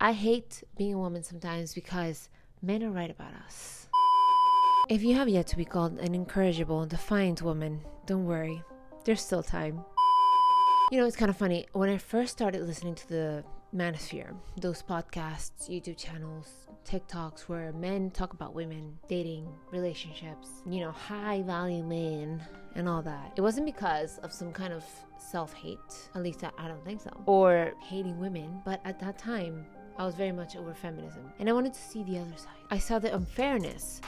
I hate being a woman sometimes because men are right about us. If you have yet to be called an incorrigible and defiant woman, don't worry, there's still time. You know, it's kind of funny. When I first started listening to the manosphere, those podcasts, YouTube channels, TikToks where men talk about women, dating, relationships, you know, high value men and all that, it wasn't because of some kind of self-hate, at least I don't think so, or hating women, but at that time I was very much over feminism and I wanted to see the other side. I saw the unfairness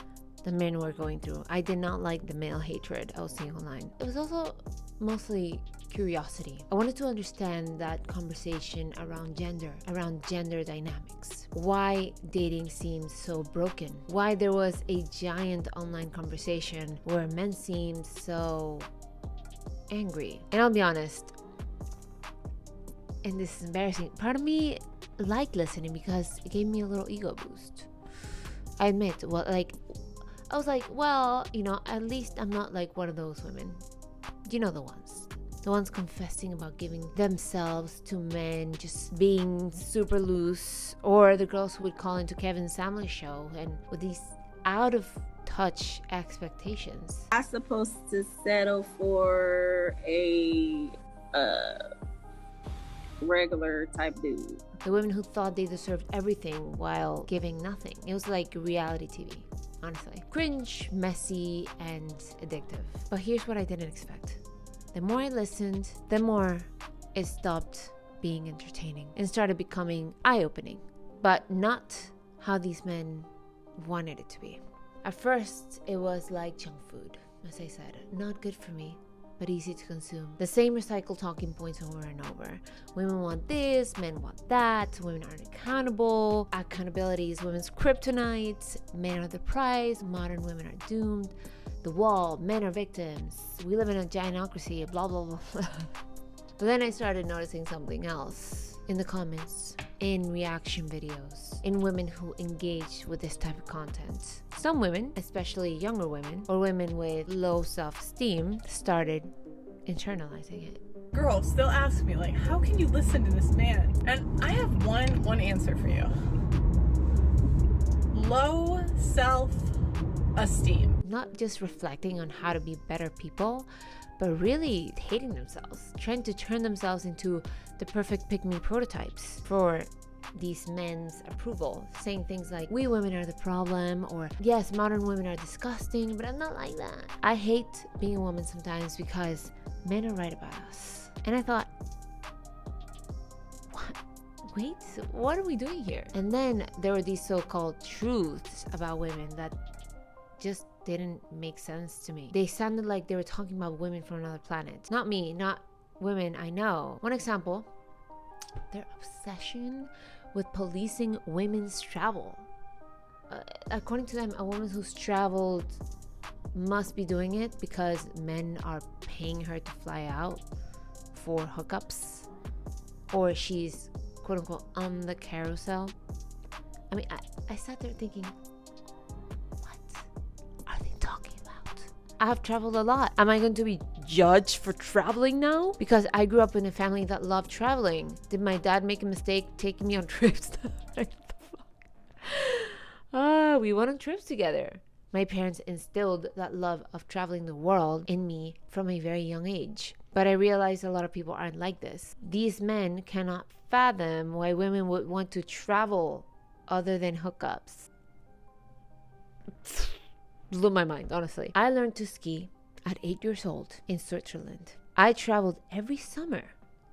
the men were going through. I did not like the male hatred I was seeing online. It was also mostly curiosity. I wanted to understand that conversation around gender dynamics. Why dating seems so broken. Why there was a giant online conversation where men seemed so angry. And I'll be honest, and this is embarrassing, part of me liked listening because it gave me a little ego boost. I admit, I was like, well, you know, at least I'm not like one of those women. You know, the ones confessing about giving themselves to men, just being super loose, or the girls who would call into Kevin Samuel's show and with these out of touch expectations. I'm supposed to settle for a regular type dude. The women who thought they deserved everything while giving nothing. It was like reality TV, honestly. Cringe, messy, and addictive. But here's what I didn't expect. The more I listened, the more it stopped being entertaining and started becoming eye-opening, but not how these men wanted it to be. At first, it was like junk food, as I said, not good for me, but easy to consume. The same recycled talking points over and over. Women want this, men want that, women aren't accountable, accountability is women's kryptonite, men are the prize, modern women are doomed, the wall, men are victims, we live in a gynocracy, blah, blah, blah. But then I started noticing something else in the comments, in reaction videos, in women who engage with this type of content. Some women, especially younger women, or women with low self-esteem, started internalizing it. Girls still ask me, like, how can you listen to this man? And I have one answer for you. Low self-esteem. Not just reflecting on how to be better people, but really hating themselves, trying to turn themselves into the perfect pick-me prototypes for these men's approval, saying things like, we women are the problem, or yes, modern women are disgusting, but I'm not like that. I hate being a woman sometimes because men are right about us. And I thought, wait, what are we doing here? And then there were these so-called truths about women that just didn't make sense to me. They sounded like they were talking about women from another planet. Not me, not women I know. One example, their obsession with policing women's travel. According to them, a woman who's traveled must be doing it because men are paying her to fly out for hookups, or she's quote unquote on the carousel. I mean, I sat there thinking, I have traveled a lot. Am I going to be judged for traveling now? Because I grew up in a family that loved traveling. Did my dad make a mistake taking me on trips? Like, what the fuck? We went on trips together. My parents instilled that love of traveling the world in me from a very young age. But I realized a lot of people aren't like this. These men cannot fathom why women would want to travel other than hookups. Blew my mind, honestly. I learned to ski at 8 years old in Switzerland. I traveled every summer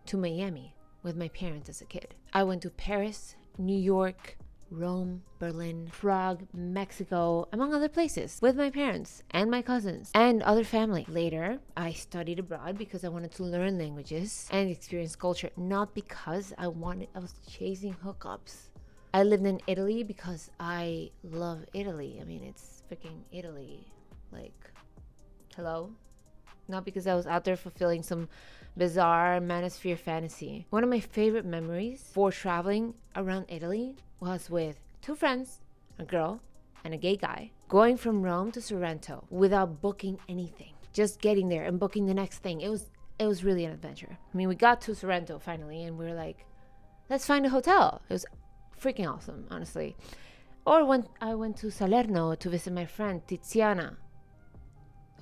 to Miami with my parents as a kid. I went to Paris, New York, Rome, Berlin, Prague, Mexico, among other places, with my parents and my cousins and other family. Later, I studied abroad because I wanted to learn languages and experience culture, not because I was chasing hookups. I lived in Italy because I love Italy. I mean, it's freaking Italy. Like, hello? Not because I was out there fulfilling some bizarre manosphere fantasy. One of my favorite memories for traveling around Italy was with two friends, a girl and a gay guy, going from Rome to Sorrento without booking anything. Just getting there and booking the next thing. It was really an adventure. I mean, we got to Sorrento finally and we were like, let's find a hotel. It was freaking awesome, honestly. Or when I went to Salerno to visit my friend Tiziana,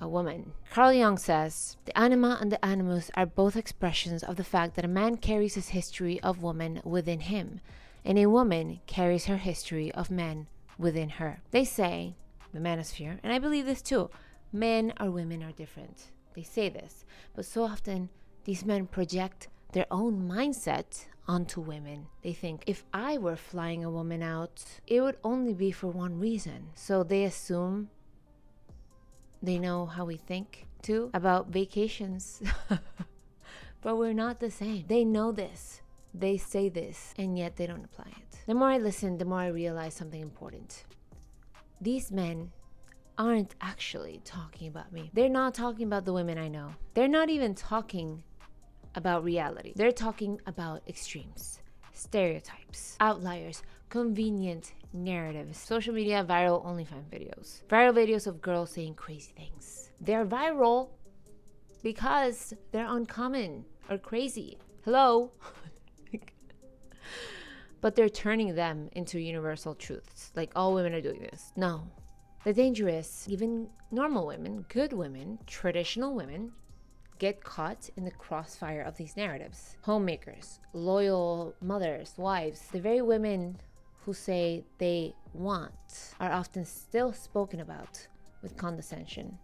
a woman. Carl Jung says, the anima and the animus are both expressions of the fact that a man carries his history of woman within him, and a woman carries her history of men within her. They say, the manosphere, and I believe this too, men or women are different. They say this, but so often these men project their own mindset onto women. They think, if I were flying a woman out, it would only be for one reason. So they assume they know how we think too about vacations. But we're not the same. They know this. They say this, and yet they don't apply it. The more I listen, the more I realize something important. These men aren't actually talking about me. They're not talking about the women I know. They're not even talking about reality. They're talking about extremes, stereotypes, outliers, convenient narratives, social media, viral OnlyFans videos, viral videos of girls saying crazy things. They're viral because they're uncommon or crazy. Hello? But they're turning them into universal truths. Like, all women are doing this. No. The danger is, even normal women, good women, traditional women, get caught in the crossfire of these narratives. Homemakers, loyal mothers, wives, the very women who say they want are often still spoken about with condescension,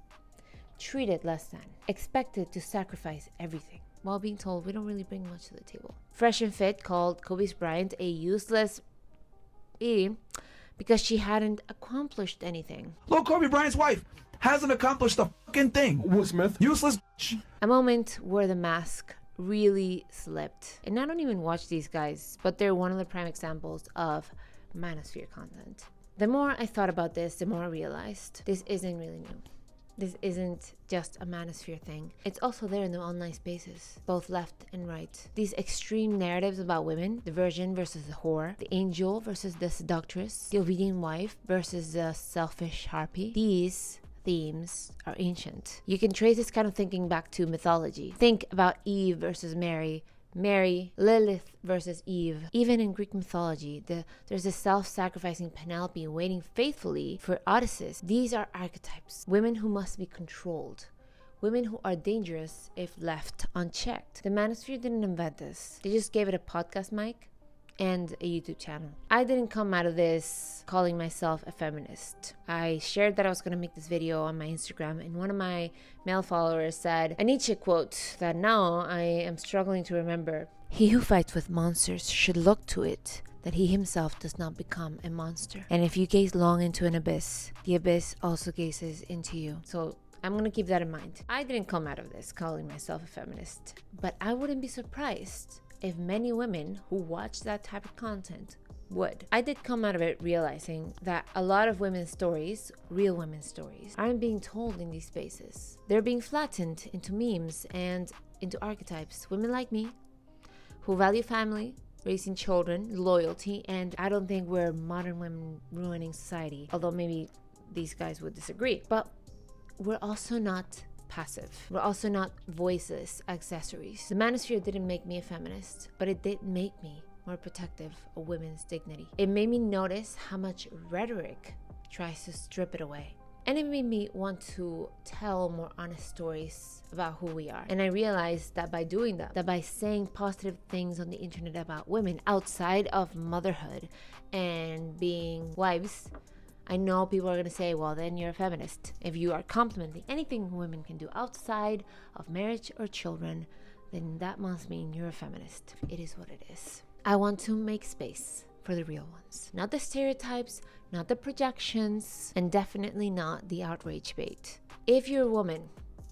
treated less than, expected to sacrifice everything, while being told we don't really bring much to the table. Fresh and Fit called Kobe Bryant a useless because she hadn't accomplished anything. Look, Kobe Bryant's wife hasn't accomplished a fucking thing. Will Smith. Useless. A moment where the mask really slipped. And I don't even watch these guys, but they're one of the prime examples of manosphere content. The more I thought about this, the more I realized this isn't really new. This isn't just a manosphere thing. It's also there in the online spaces, both left and right. These extreme narratives about women, the virgin versus the whore, the angel versus the seductress, the obedient wife versus the selfish harpy. These themes are ancient. You can trace this kind of thinking back to mythology. Think about Eve versus Mary, Lilith versus Eve. Even in Greek mythology, there's a self-sacrificing Penelope waiting faithfully for Odysseus. These are archetypes. Women who must be controlled. Women who are dangerous if left unchecked. The manosphere didn't invent this. They just gave it a podcast mic and a YouTube channel. I didn't come out of this calling myself a feminist. I shared that I was going to make this video on my Instagram, and one of my male followers said a Nietzsche quote that now I am struggling to remember. He who fights with monsters should look to it that he himself does not become a monster. And if you gaze long into an abyss, the abyss also gazes into you. So I'm going to keep that in mind. I didn't come out of this calling myself a feminist, but I wouldn't be surprised if many women who watch that type of content would. I did come out of it realizing that a lot of women's stories, real women's stories, aren't being told in these spaces. They're being flattened into memes and into archetypes. Women like me, who value family, raising children, loyalty, and I don't think we're modern women ruining society, although maybe these guys would disagree. But we're also not passive. We're also not voiceless accessories. The manosphere didn't make me a feminist, but it did make me more protective of women's dignity. It made me notice how much rhetoric tries to strip it away. And it made me want to tell more honest stories about who we are. And I realized that by doing that by saying positive things on the internet about women outside of motherhood and being wives, I know people are going to say, well, then you're a feminist. If you are complimenting anything women can do outside of marriage or children, then that must mean you're a feminist. It is what it is. I want to make space for the real ones. Not the stereotypes, not the projections, and definitely not the outrage bait. If you're a woman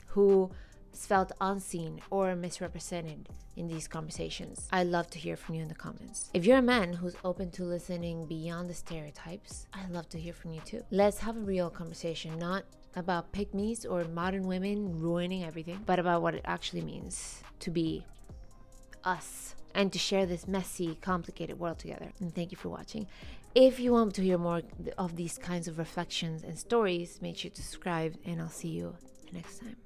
who felt unseen or misrepresented in these conversations, I'd love to hear from you in the comments. If you're a man who's open to listening beyond the stereotypes, I'd love to hear from you too. Let's have a real conversation, not about pick-me's or modern women ruining everything, but about what it actually means to be us and to share this messy, complicated world together. And thank you for watching. If you want to hear more of these kinds of reflections and stories, make sure to subscribe, and I'll see you next time.